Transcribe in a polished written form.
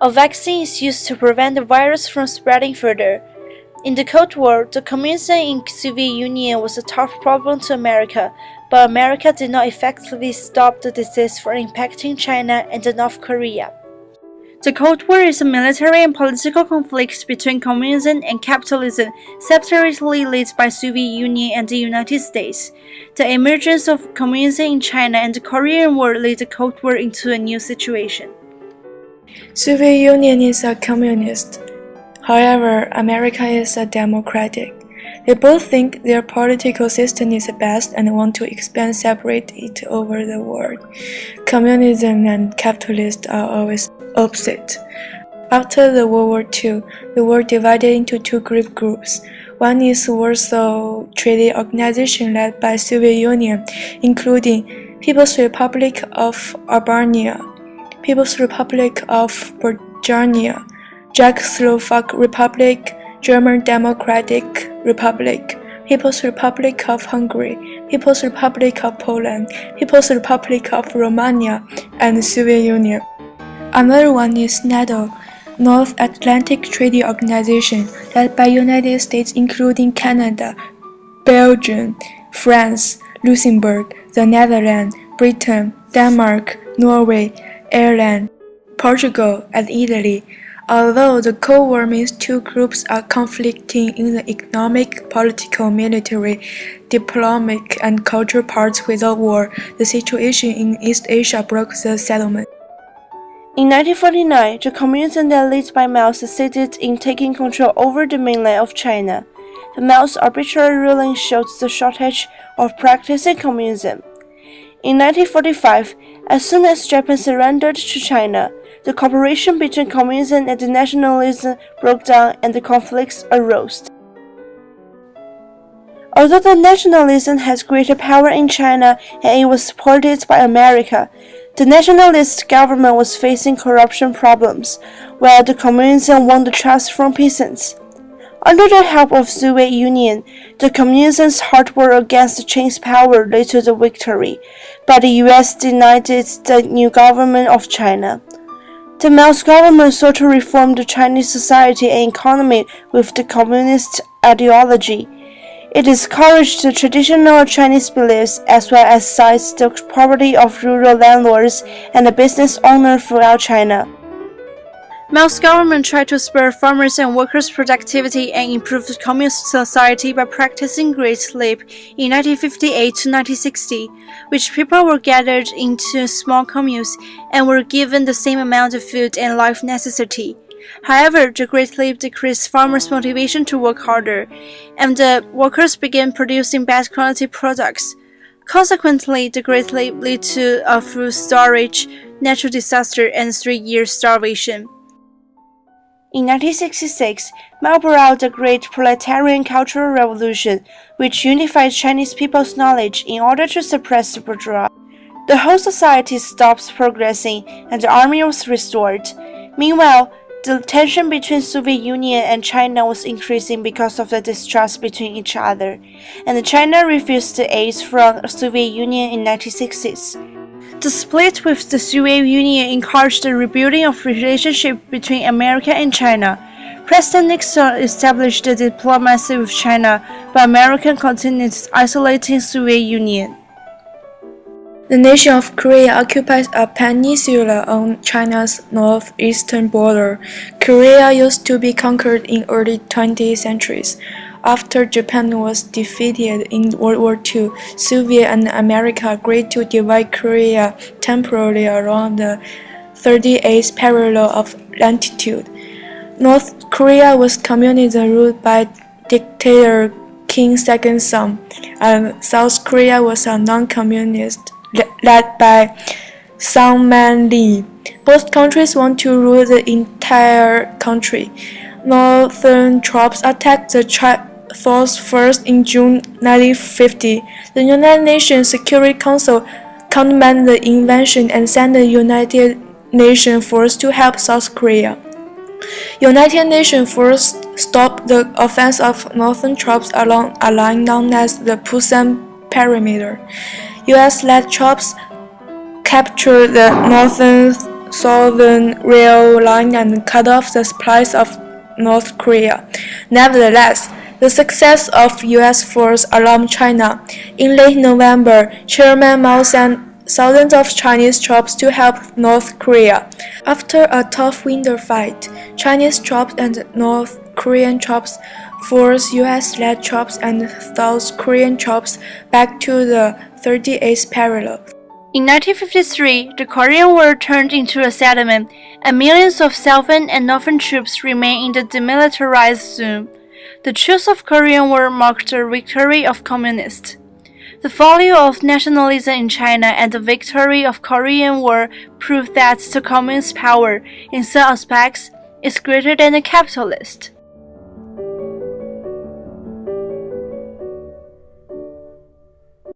A vaccine is used to prevent the virus from spreading further. In the Cold War, the communism in the Soviet Union was a tough problem to America, but America did not effectively stop the disease from impacting China and North Korea. The Cold War is a military and political conflict between communism and capitalism, separately led by the Soviet Union and the United States. The emergence of communism in China and the Korean War led the Cold War into a new situation. Soviet Union is a communist. However, America is a democratic. They both think their political system is the best and want to expand separate it over the world. Communism and capitalism are always opposite. After the World War II, the world divided into two groups. One is Warsaw Treaty Organization led by Soviet Union, including People's Republic of Albania, People's Republic of Bulgaria, Czechoslovak Republic, German Democratic Republic, People's Republic of Hungary, People's Republic of Poland, People's Republic of Romania, and the Soviet Union. Another one is NATO, North Atlantic Treaty Organization, led by United States including Canada, Belgium, France, Luxembourg, the Netherlands, Britain, Denmark, Norway, Ireland, Portugal, and Italy. Although the Cold War means two groups are conflicting in the economic, political, military, diplomatic, and cultural parts without war, the situation in East Asia broke the settlement. In 1949, the communism that led by Mao succeeded in taking control over the mainland of China. The Mao's arbitrary ruling showed the shortage of practicing communism. In 1945, as soon as Japan surrendered to China, the cooperation between communism and nationalism broke down and the conflicts arose. Although the nationalism has greater power in China and it was supported by America, the nationalist government was facing corruption problems, while the communism won the trust from peasants. Under the help of the Soviet Union, the communism's hard work against the Chinese power led to the victory, but the US denied the new government of China. The Mao's government sought to reform the Chinese society and economy with the communist ideology. It discouraged the traditional Chinese beliefs as well as seized the property of rural landlords and the business owners throughout China. Mao's government tried to spur farmers' and workers' productivity and improve the communist society by practicing Great Leap in 1958 to 1960, which people were gathered into small communes and were given the same amount of food and life necessity. However, the Great Leap decreased farmers' motivation to work harder, and the workers began producing bad quality products. Consequently, the Great Leap led to a food shortage, natural disaster, and 3-year starvation. In 1966, Mao brought out the Great Proletarian Cultural Revolution, which unified Chinese people's knowledge in order to suppress the bourgeois. The whole society stopped progressing, and the army was restored. Meanwhile, the tension between the Soviet Union and China was increasing because of the distrust between each other, and China refused the aid from the Soviet Union in the 1960s. The split with the Soviet Union encouraged the rebuilding of relationship between America and China. President Nixon established the diplomacy with China, but America continued isolating the Soviet Union. The nation of Korea occupies a peninsula on China's northeastern border. Korea used to be conquered in early 20th centuries. After Japan was defeated in World War II, Soviet and America agreed to divide Korea temporarily around the 38th parallel of latitude. North Korea was communism ruled by dictator Kim Il-sung, and South Korea was a non-communist led by Sangman Lee. Both countries want to rule the entire country. Northern troops attacked the South first in June 1950. The United Nations Security Council condemned the invasion and sent the United Nations force to help South Korea. United Nations force stopped the offense of northern troops along a line known as the Pusan Perimeter. US-led troops captured the northern southern rail line and cut off the supplies of North Korea. Nevertheless, the success of U.S. force alarmed China. In late November, Chairman Mao sent thousands of Chinese troops to help North Korea. After a tough winter fight, Chinese troops and North Korean troops forced U.S.-led troops and South Korean troops back to the 38th parallel. In 1953, the Korean War turned into a settlement, and millions of southern and northern troops remained in the demilitarized zone. The truce of Korean War marked the victory of communists. The failure of nationalism in China and the victory of Korean War proved that the communist power, in some aspects, is greater than the capitalist.